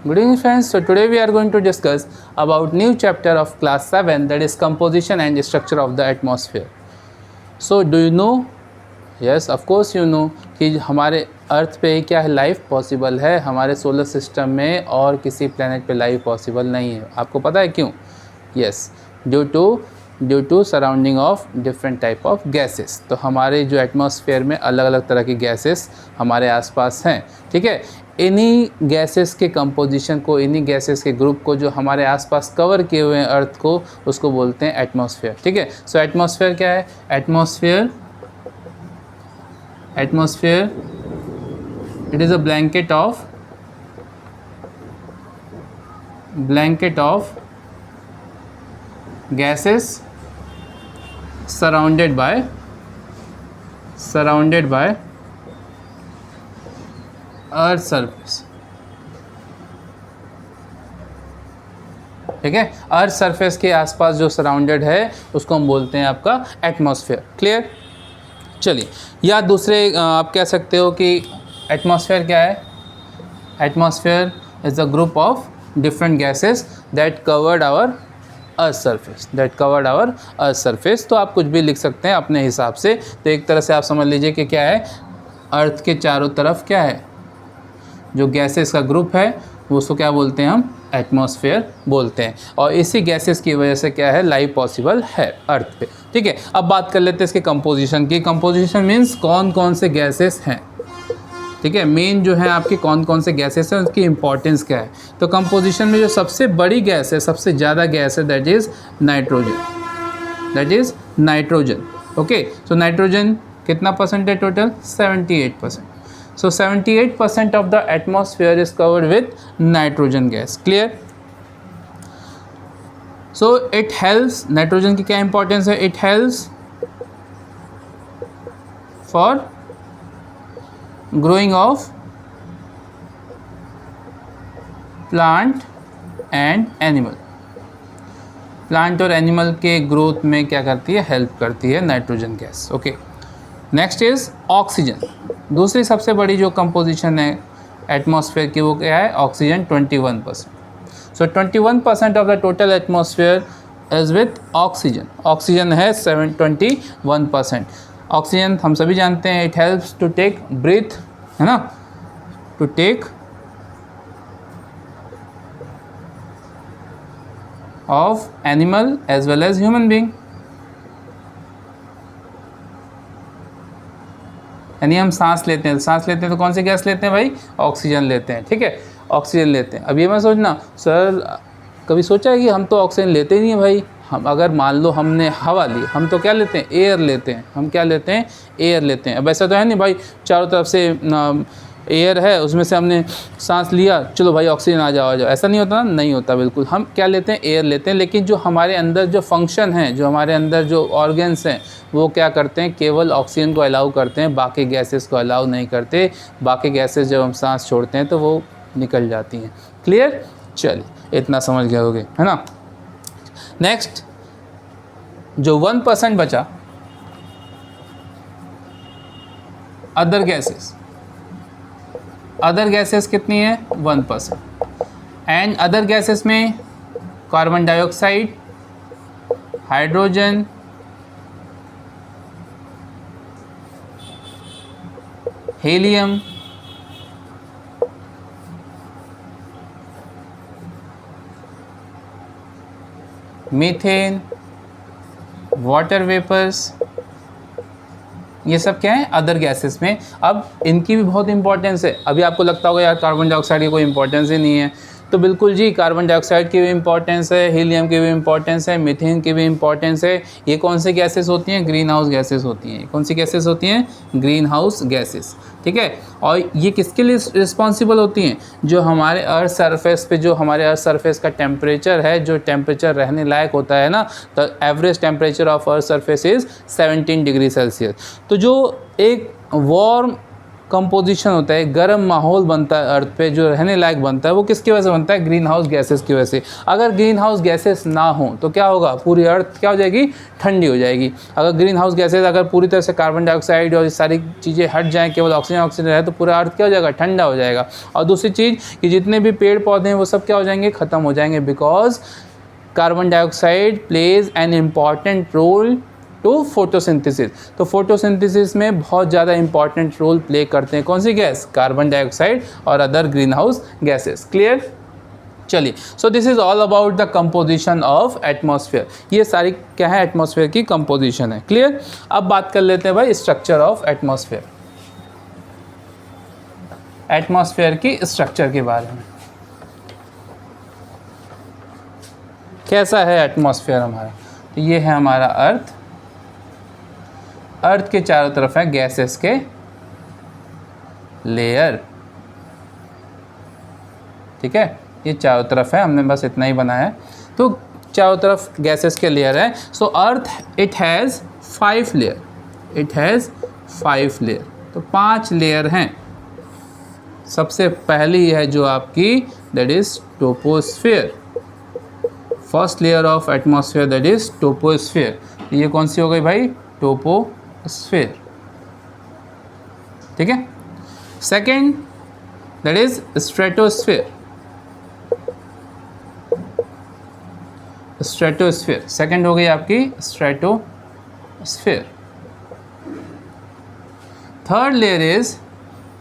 Good evening friends. So today we are going to discuss about new chapter of class 7, that is composition and structure of the atmosphere. So do you know? Yes, of course you know कि हमारे अर्थ पे क्या है, life possible है, हमारे solar system में और किसी प्लेनेट पे लाइफ पॉसिबल नहीं है. आपको पता है क्यों? Yes, due to surrounding of different type of gases. तो हमारे जो एटमॉस्फेयर में अलग अलग तरह की गैसेस हमारे आसपास हैं. ठीक है, इन्हीं गैसेस के कंपोजिशन को, इन्हीं गैसेस के ग्रुप को जो हमारे आसपास कवर किए हुए हैं अर्थ को, उसको बोलते हैं एटमॉस्फेयर. ठीक है, सो एटमॉस्फेयर क्या है? Atmosphere it is a blanket of gases surrounded by earth surface. ठीक है, अर्थ सरफेस के आसपास जो सराउंडेड है उसको हम बोलते हैं आपका एटमॉस्फेयर. क्लियर? चलिए, या दूसरे आप कह सकते हो कि एटमॉस्फेयर क्या है? Atmosphere is a group of different gases that covered our earth surface. तो आप कुछ भी लिख सकते हैं अपने हिसाब से. तो एक तरह से आप समझ लीजिए कि क्या है, अर्थ के चारों तरफ क्या है, जो गैसेस का ग्रुप है वो उसको क्या बोलते हैं? हम एटमॉस्फेयर बोलते हैं. और इसी गैसेस की वजह से क्या है, लाइफ पॉसिबल है अर्थ पे. ठीक है, अब बात कर लेते हैं इसके कंपोजिशन की. कंपोजिशन मीन्स कौन कौन से गैसेस हैं. ठीक है, मेन जो है आपके कौन कौन से गैसेस हैं, उसकी इंपॉर्टेंस क्या है. तो कंपोजिशन में जो सबसे बड़ी गैस है, सबसे ज़्यादा गैस है, that is nitrogen. Okay, so nitrogen कितना परसेंट है total? 78%. So 78% of the atmosphere is covered with nitrogen gas. Clear? So it helps, nitrogen की क्या इंपॉर्टेंस है? It helps for growing of plant and animal. Plant और animal के growth में क्या करती है? हेल्प करती है nitrogen gas. Okay, next is oxygen. दूसरी सबसे बड़ी जो कंपोजिशन है एटमॉस्फेयर की वो क्या है? Oxygen 21%. So 21% of the total atmosphere is with oxygen. Oxygen है 21%. ऑक्सीजन हम सभी जानते हैं, it helps to take breath, है ना, to take of animal as well as human being. यानी हम सांस लेते हैं तो कौन सी गैस लेते हैं भाई? ऑक्सीजन लेते हैं. ठीक है, ऑक्सीजन लेते हैं. अब ये मैं सोचना, सर कभी सोचा है कि हम तो ऑक्सीजन लेते ही नहीं है भाई. हम अगर मान लो हमने हवा ली, हम तो क्या लेते हैं? एयर लेते हैं. हम क्या लेते हैं? एयर लेते हैं. अब ऐसा तो है नहीं भाई चारों तरफ से एयर है, उसमें से हमने सांस लिया, चलो भाई ऑक्सीजन आ जाओ. ऐसा नहीं होता ना, नहीं होता बिल्कुल. हम क्या लेते हैं? एयर लेते हैं. लेकिन जो हमारे अंदर जो फंक्शन है, जो हमारे अंदर जो ऑर्गन्स हैं, वो क्या करते हैं? केवल ऑक्सीजन को अलाउ करते हैं, बाकी गैसेस को अलाउ नहीं करते. बाकी गैसेस जब हम सांस छोड़ते हैं तो वो निकल जाती हैं. क्लियर? चलिए, इतना समझ गए होगे, है ना. नेक्स्ट, जो 1% बचा, अदर गैसेस कितनी है? 1%. एंड अदर गैसेस में carbon dioxide, hydrogen, helium, methane, water vapours, ये सब क्या है? अदर गैसेस में. अब इनकी भी बहुत इंपॉर्टेंस है. अभी आपको लगता होगा यार कार्बन डाइऑक्साइड की कोई इंपॉर्टेंस ही नहीं है. तो बिल्कुल जी, कार्बन डाइऑक्साइड की भी इंपॉर्टेंस है, हीलियम की भी इंपॉर्टेंस है, मीथेन की भी इंपॉर्टेंस है. ये कौन से गैसेस होती हैं? ग्रीन हाउस गैसेस होती हैं. कौन सी गैसेस होती हैं? Green house gases. ठीक है, और ये किसके लिए रिस्पॉन्सिबल होती हैं? जो हमारे अर्थ सरफेस पे, जो हमारे अर्थ सरफेस का टेम्परेचर है, जो टेम्परेचर रहने लायक होता है ना, तो average temperature of earth surface is 17 degree Celsius. तो जो एक वार्म कंपोजिशन होता है, गर्म माहौल बनता है अर्थ पे, जो रहने लायक बनता है, वो किसकी वजह से बनता है? ग्रीन हाउस गैसेस की वजह से। अगर ग्रीन हाउस गैसेस ना हो तो क्या होगा? पूरी अर्थ क्या हो जाएगी? ठंडी हो जाएगी। अगर ग्रीन हाउस गैसेस अगर पूरी तरह से कार्बन डाइऑक्साइड और ये सारी चीज़ें हट जाएँ, केवल ऑक्सीजन रहे, तो पूरा अर्थ क्या हो जाएगा? ठंडा हो जाएगा। और दूसरी चीज़ कि जितने भी पेड़ पौधे हैं वो सब क्या हो जाएंगे? ख़त्म हो जाएंगे, because carbon dioxide plays an important role to photosynthesis. तो फोटोसिंथेसिस में बहुत ज़्यादा इंपॉर्टेंट रोल प्ले करते हैं कौन सी गैस? कार्बन डाइऑक्साइड और other greenhouse gases. Clear? चलिए, so this is all about the composition of atmosphere. ये सारी क्या है? एटमॉस्फेयर की कंपोजिशन है। क्लियर? अब बात कर लेते हैं भाई स्ट्रक्चर ऑफ एटमॉस्फेयर। एटमॉस्फेयर की स्ट्रक्चर के बारे में। कैसा है एटमॉस्फेयर हमारा? तो ये है हमारा अर्थ। अर्थ के चारों तरफ है गैसेस के लेयर। ठीक है, ये चारों तरफ है, हमने बस इतना ही बनाया है। तो चारों तरफ गैसेस के लेयर है। So earth it has 5 layer. It has 5 layer. तो 5 लेयर हैं। सबसे पहली है जो आपकी, that is troposphere. First layer of atmosphere that is troposphere. ये कौन सी हो गई भाई? टोपोस्फेयर। ठीक है। Second that is stratosphere. Stratosphere second हो गई आपकी stratosphere. Third layer is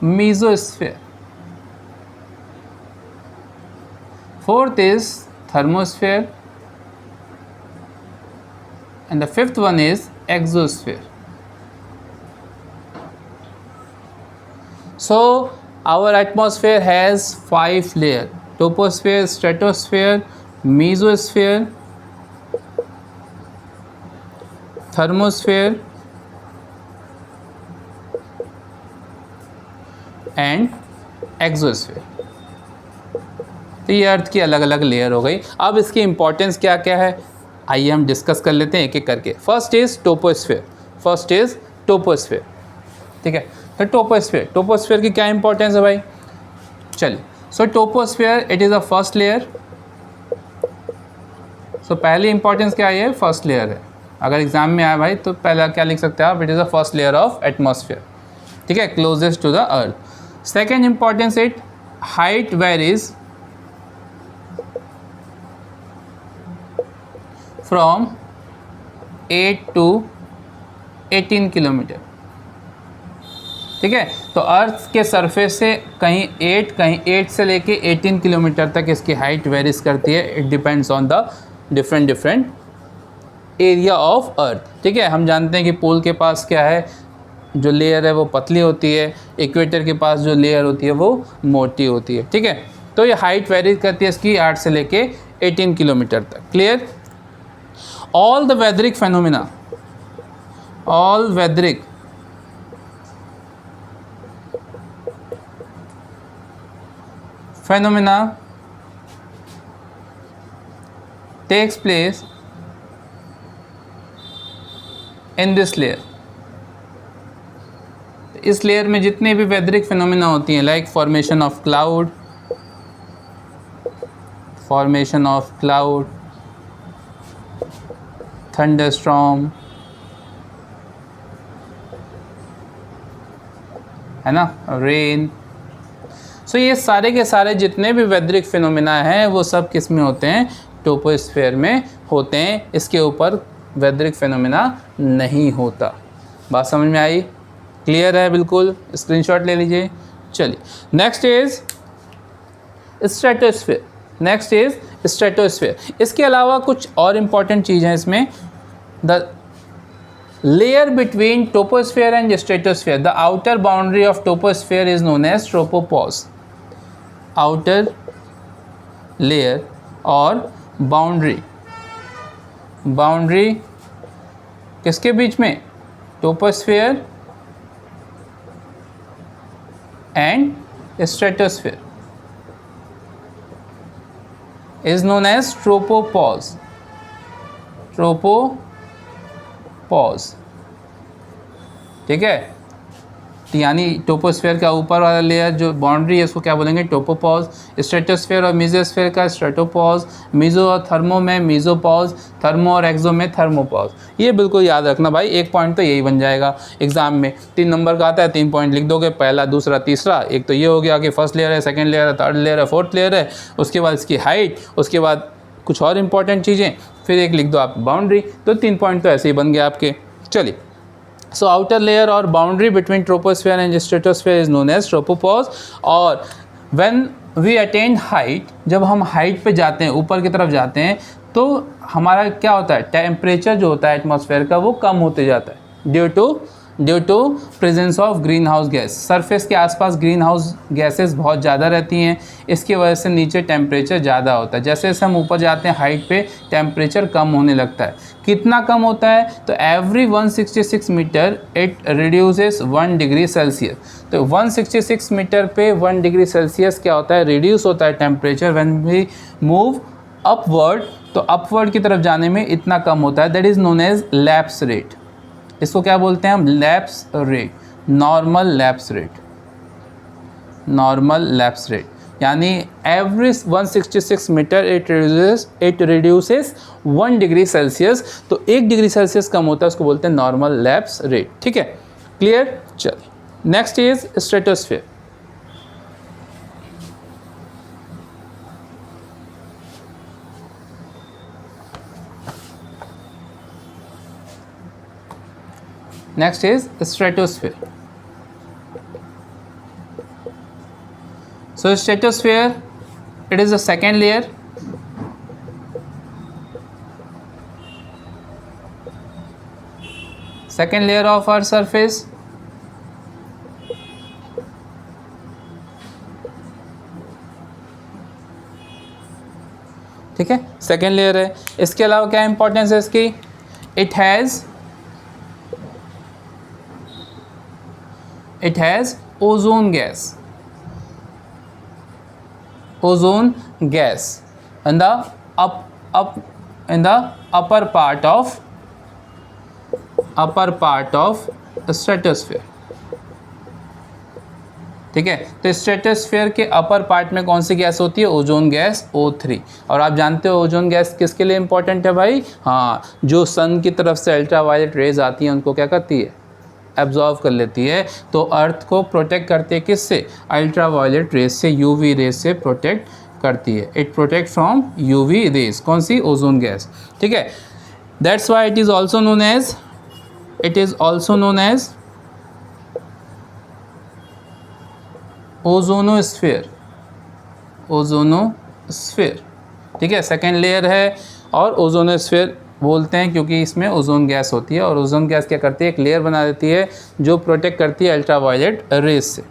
mesosphere. Fourth is thermosphere, and the fifth one is exosphere. So our atmosphere has 5 layers: troposphere, stratosphere, mesosphere, thermosphere and exosphere। तो ये अर्थ की अलग अलग layer हो गई। अब इसकी इंपॉर्टेंस क्या क्या है, आइए हम डिस्कस कर लेते हैं एक एक करके। First is troposphere. First is troposphere. ठीक है, तो टोपोस्फेयर की क्या इंपॉर्टेंस है भाई? चलिए, so troposphere it is a first layer. So पहली इंपॉर्टेंस क्या है? फर्स्ट लेयर है। अगर एग्जाम में आया भाई तो पहला क्या लिख सकते हैं आप? It is a first layer of atmosphere. ठीक है, closest to the earth. Second importance, it height varies from 8 to 18 kilometre. ठीक है, तो अर्थ के सरफेस से कहीं 8 से लेके 18 किलोमीटर तक इसकी हाइट वेरीज करती है। It depends on the different area of earth. ठीक है, हम जानते हैं कि पोल के पास क्या है, जो लेयर है वो पतली होती है, इक्वेटर के पास जो लेयर होती है वो मोटी होती है। ठीक है, तो ये हाइट वेरीज करती है इसकी 8 से लेके 18 किलोमीटर तक। Clear? all the weatheric phenomena takes place in this layer। इस लेयर में जितने भी वेदरिक फिनोमिना होती हैं, like formation of cloud, thunderstorm, है ना, रेन। सो ये सारे के सारे जितने भी वेदरिक फिनोमिना हैं वो सब किस में होते हैं? टोपोस्फेयर में होते हैं। इसके ऊपर वेदरिक फिनोमिना नहीं होता। बात समझ में आई? क्लियर है? बिल्कुल, स्क्रीनशॉट ले लीजिए। चलिए, नेक्स्ट इज स्ट्रेटोस्फेयर। इसके अलावा कुछ और इम्पॉर्टेंट चीज़ हैं इसमें। The layer between troposphere and stratosphere, the outer boundary of troposphere is known as tropopause. Outer layer और बाउंड्री किसके बीच में? Troposphere and stratosphere is known as tropopause। ठीक है, यानी टोपोस्फेयर का ऊपर वाला लेयर जो बाउंड्री है उसको क्या बोलेंगे, टोपोपॉज। स्ट्रेटोस्फेयर और मेसोस्फेयर का स्ट्रेटोपॉज, मीजो और थर्मो में मीजोपॉज, थर्मो और एक्सो में थर्मोपॉज। ये बिल्कुल याद रखना भाई, एक पॉइंट तो यही बन जाएगा एग्जाम में। 3 नंबर का आता है, 3 पॉइंट लिख दोगे, पहला दूसरा तीसरा। एक तो ये हो गया कि फर्स्ट लेयर है, सेकेंड लेयर है, थर्ड लेयर है, फोर्थ लेयर है, उसके बाद इसकी हाइट, उसके बाद कुछ और इंपॉर्टेंट चीज़ें, फिर एक लिख दो आप बाउंड्री। तो 3 पॉइंट तो ऐसे ही बन गए आपके। चलिए, सो आउटर लेयर और boundary between troposphere and stratosphere is known as tropopause. और व्हेन वी अटेन हाइट, जब हम हाइट पे जाते हैं, ऊपर की तरफ जाते हैं, तो हमारा क्या होता है, टेम्परेचर जो होता है एटमॉस्फेयर का वो कम होते जाता है due to presence of green house gas. Surface के आसपास ग्रीन हाउस गैसेस बहुत ज़्यादा रहती हैं, इसकी वजह से नीचे टेम्परेचर ज़्यादा होता है। जैसे जैसे हम ऊपर जाते हैं हाइट पे, टेम्परेचर कम होने लगता है। कितना कम होता है, तो every 166 metre it reduces 1 degree Celsius. तो 166 मीटर पे 1 डिग्री सेल्सियस क्या होता है, रिड्यूस होता है temperature when we move upward. तो अपवर्ड की तरफ जाने में इतना कम होता है, that is known as lapse rate. इसको क्या बोलते हैं हम, lapse rate, normal lapse rate, normal lapse rate. यानी every 166 metre it reduces 1 degree Celsius. तो 1 डिग्री सेल्सियस कम होता है, उसको बोलते हैं नॉर्मल लैप्स रेट। ठीक है, क्लियर। चलिए, next is stratosphere. Next is stratosphere. So stratosphere, it is the second layer. Second layer of our surface. ठीक है, सेकेंड लेयर है। इसके अलावा क्या इंपॉर्टेंस है इसकी, it has ozone gas in the upper part of stratosphere। ठीक है, तो स्ट्रेटोस्फेयर के अपर पार्ट में कौन सी गैस होती है, ओजोन गैस O3। और आप जानते हो ओजोन गैस किसके लिए इंपॉर्टेंट है भाई, हाँ, जो सन की तरफ से अल्ट्रावायलेट रेज आती हैं उनको क्या करती है, एब्जॉर्व कर लेती है। तो अर्थ को प्रोटेक्ट करती है किससे, अल्ट्रावायलेट रेज से, यूवी रेज से प्रोटेक्ट करती है। It protect from UV rays, कौन सी, ओजोन गैस। ठीक है, that's why it is also known as ozonosphere. ठीक है, सेकेंड लेयर है और ओजोनोस्फेयर बोलते हैं क्योंकि इसमें ओजोन गैस होती है। और ओजोन गैस क्या करती है, एक लेयर बना देती है जो प्रोटेक्ट करती है अल्ट्रावायलेट रेज से।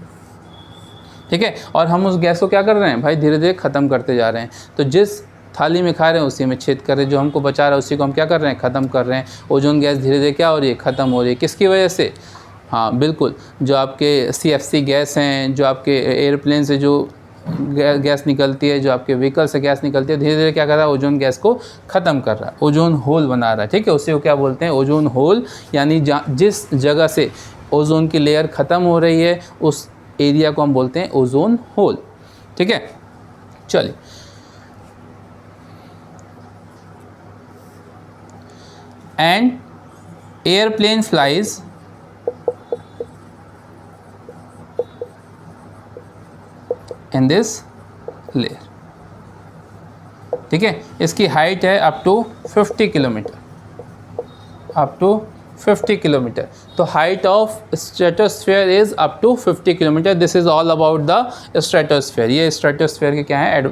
ठीक है, और हम उस गैस को क्या कर रहे हैं भाई, धीरे धीरे ख़त्म करते जा रहे हैं। तो जिस थाली में खा रहे हैं उसी में छेद कर रहे हैं, जो हमको बचा रहा है उसी को हम क्या कर रहे हैं, ख़त्म कर रहे हैं। ओजोन गैस धीरे धीरे क्या हो रही है, ख़त्म हो रही है। किसकी वजह से, हाँ बिल्कुल, जो आपके CFC गैस हैं, जो आपके एयरप्लेन से जो गैस निकलती है, जो आपके व्हीकल से गैस निकलती है, धीरे धीरे क्या कर रहा है, ओजोन गैस को ख़त्म कर रहा है, ओजोन होल बना रहा है। ठीक है, उसी को क्या बोलते हैं, ओजोन होल। यानी जिस जगह से ओजोन की लेयर ख़त्म हो रही है उस एरिया को हम बोलते हैं ओजोन होल। ठीक है, चलिए, and airplane flies in this layer. ठीक है, इसकी हाइट है अप टू 50 किलोमीटर, तो height of stratosphere is up to 50 kilometre. This is all about the stratosphere. ये स्ट्रेटोस्फेयर के क्या हैं,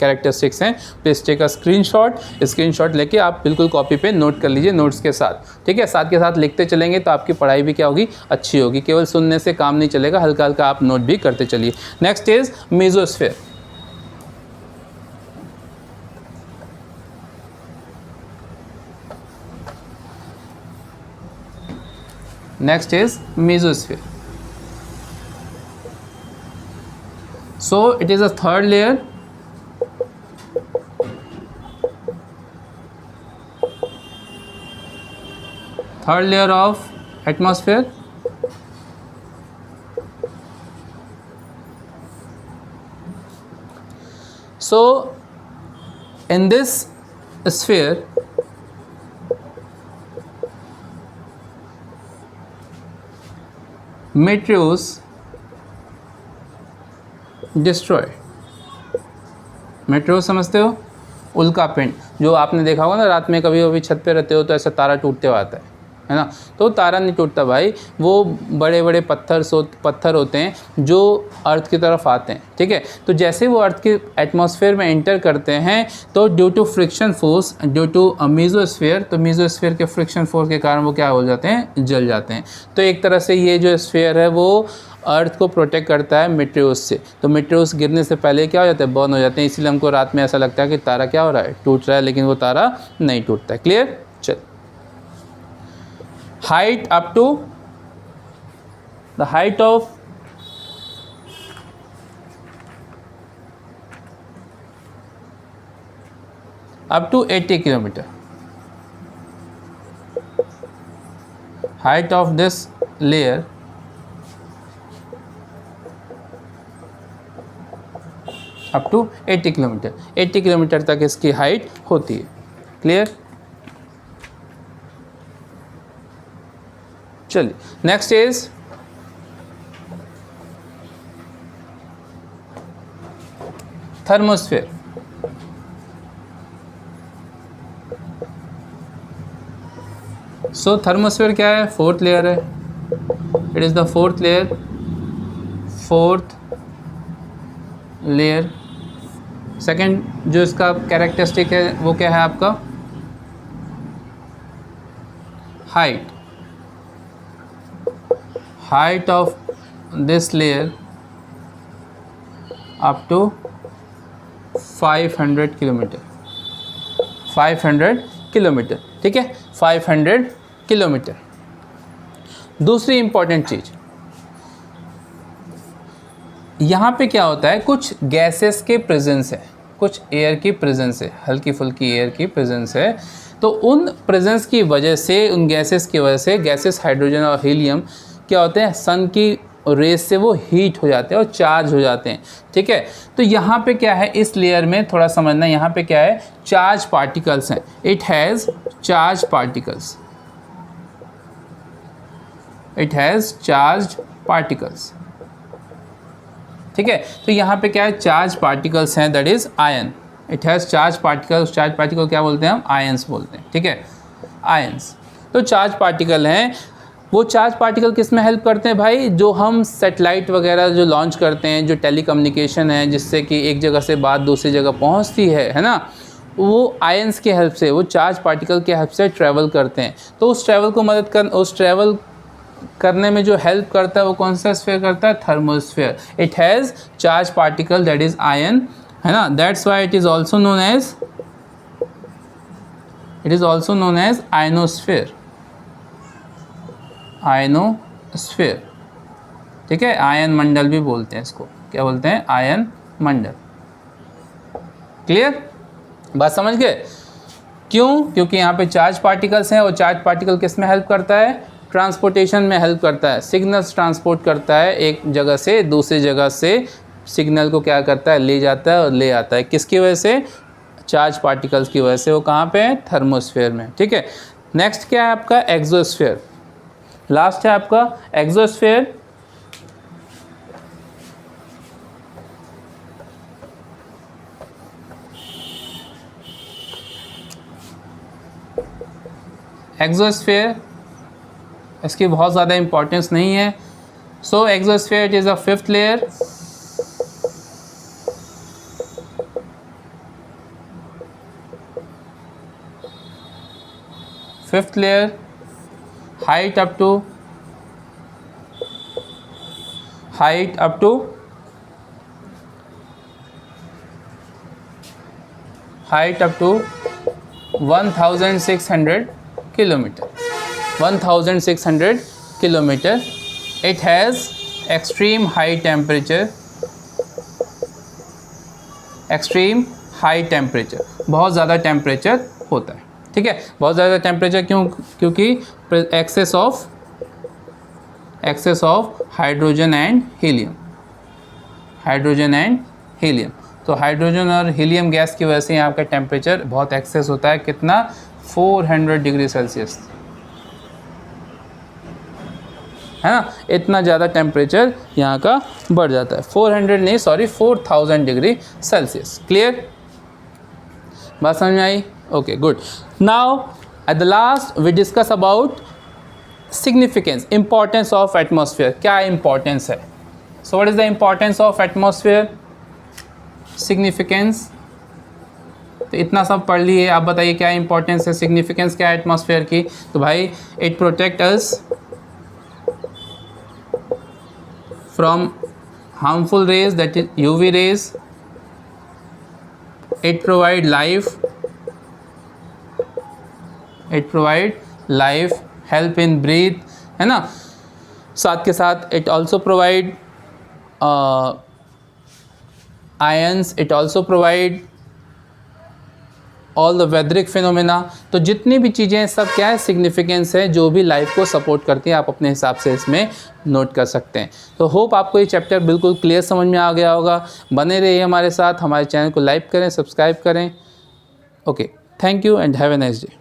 कैरेक्टरिस्टिक्स हैं। प्लीज टेक अ स्क्रीनशॉट लेके आप बिल्कुल कॉपी पे नोट कर लीजिए नोट्स के साथ। ठीक है, साथ के साथ लिखते चलेंगे तो आपकी पढ़ाई भी क्या होगी, अच्छी होगी। केवल सुनने से काम नहीं चलेगा, हल्का हल्का आप नोट भी करते चलिए। Next is mesosphere. Next is mesosphere. So it is a third layer. Third layer of atmosphere. So in this sphere, meteors destroy, metro समझते हो, उल्का पिंड, जो आपने देखा होगा ना रात में कभी कभी छत पे रहते हो तो ऐसा तारा टूटते हुआ आता है ना, तो तारा नहीं टूटता भाई, वो बड़े बड़े पत्थर होते हैं जो अर्थ की तरफ आते हैं, ठीक है। तो जैसे वो अर्थ के एटमॉस्फेयर में एंटर करते हैं तो due to friction force, due to mesosphere, तो मीजोस्फीयर के फ्रिक्शन फोर्स के कारण वो क्या हो जाते हैं, जल जाते हैं। तो एक तरह से ये जो स्फीयर है वो अर्थ को प्रोटेक्ट करता है मेटेरियोस से। तो मेटेरियोस गिरने से पहले क्या हो जाता है, बर्न हो जाते हैं। इसीलिए हमको रात में ऐसा लगता है कि तारा क्या हो रहा है, टूट रहा है, लेकिन वो तारा नहीं टूटता है। क्लियर। चल, height up to the height of up to 80 kilometer, height of this layer up to 80 kilometre, 80 kilometre तक इसकी हाइट होती है। क्लियर। चलिए next is thermosphere. So thermosphere क्या है, फोर्थ लेयर है, it is the fourth layer. Second जो इसका कैरेक्टरिस्टिक है वो क्या है आपका, height of this layer up to 500 kilometre, 500 kilometre, ठीक है, 500 किलोमीटर। दूसरी इंपॉर्टेंट चीज़ यहाँ पे क्या होता है, कुछ गैसेस के प्रेजेंस है, कुछ एयर की प्रेजेंस है, हल्की फुल्की एयर की प्रेजेंस है। तो उन प्रेजेंस की वजह से, उन गैसेस की वजह से, गैसेस हाइड्रोजन और हीलियम क्या होते हैं, सन की रेस से वो हीट हो जाते हैं और चार्ज हो जाते हैं, ठीक है। तो यहाँ पे क्या है, इस लेयर में थोड़ा समझना, यहाँ पे क्या है, चार्ज पार्टिकल्स हैं, it has charge particles, it has charge particles, ठीक है। तो यहाँ पे क्या है, चार्ज पार्टिकल्स हैं, that is ion, it has charge particles. Charge particle क्या बोलते हैं हम, आयंस बोलते हैं, ठीक है, आयंस। तो चार्ज पार्टिकल हैं, वो चार्ज पार्टिकल किस में हेल्प करते हैं भाई, जो हम सैटेलाइट वगैरह जो लॉन्च करते हैं, जो टेलीकम्युनिकेशन है, जिससे कि एक जगह से बात दूसरी जगह पहुंचती है ना, वो आयंस की हेल्प से, वो चार्ज पार्टिकल की हेल्प से ट्रैवल करते हैं। तो उस ट्रैवल को उस ट्रैवल करने में जो हेल्प करता है वो कौन सा स्फीयर करता है, thermosphere. It has charge particle that is ion, है ना, that's why it is also known as ionosphere, ionosphere, ठीक है। आयन मंडल भी बोलते हैं इसको, क्या बोलते हैं, आयन मंडल। क्लियर, बात समझ गए। क्यों, क्योंकि यहाँ पे चार्ज पार्टिकल्स हैं, और चार्ज पार्टिकल किस में हेल्प करता है, ट्रांसपोर्टेशन में हेल्प करता है, सिग्नल्स ट्रांसपोर्ट करता है, एक जगह से दूसरी जगह से सिग्नल को क्या करता है, ले जाता है और ले आता है, किसकी वजह से, चार्ज पार्टिकल्स की वजह से। वो कहाँ पे है, थर्मोस्फेयर में, ठीक है। नेक्स्ट क्या है आपका, एक्सोस्फेयर। लास्ट है आपका एक्सोस्फेयर। एक्सोस्फेयर इसकी बहुत ज़्यादा इंपॉर्टेंस नहीं है। So exosphere it is a fifth layer, fifth layer, height up to 1600 kilometer, 1600 kilometer. It has extreme high temperature, extreme high temperature, बहुत ज़्यादा टेम्परेचर होता है, ठीक है। बहुत ज़्यादा टेम्परेचर क्यों, क्योंकि excess of hydrogen and helium, hydrogen and helium. तो तो हाइड्रोजन और हीलियम गैस की वजह से यहाँ का टेम्परेचर बहुत एक्सेस होता है, कितना 400 डिग्री सेल्सियस, है ना, इतना ज़्यादा टेम्परेचर यहाँ का बढ़ जाता है, 400 नहीं सॉरी 4000 डिग्री सेल्सियस। क्लियर, बात समझ में आई? Okay good. Now at the last we discuss about significance, importance of atmosphere. क्या इंपॉर्टेंस है? So what is the importance of atmosphere? Significance, तो इतना सब पढ़ लिए, आप बताइए क्या इंपॉर्टेंस है, सिग्निफिकेंस क्या है एटमॉस्फेयर की? तो भाई it protect us from harmful rays, that is UV rays, it provide life, help in breathe, है ना, साथ के साथ it also provide ions, it also provide all the weatheric phenomena. तो जितनी भी चीज़ें सब क्या है, सिग्निफिकेंस है, जो भी लाइफ को सपोर्ट करती हैं, आप अपने हिसाब से इसमें नोट कर सकते हैं। तो होप आपको ये चैप्टर बिल्कुल क्लियर समझ में आ गया होगा। बने रहिए हमारे साथ, हमारे चैनल को लाइक करें, सब्सक्राइब करें। Okay, thank you and have a nice day.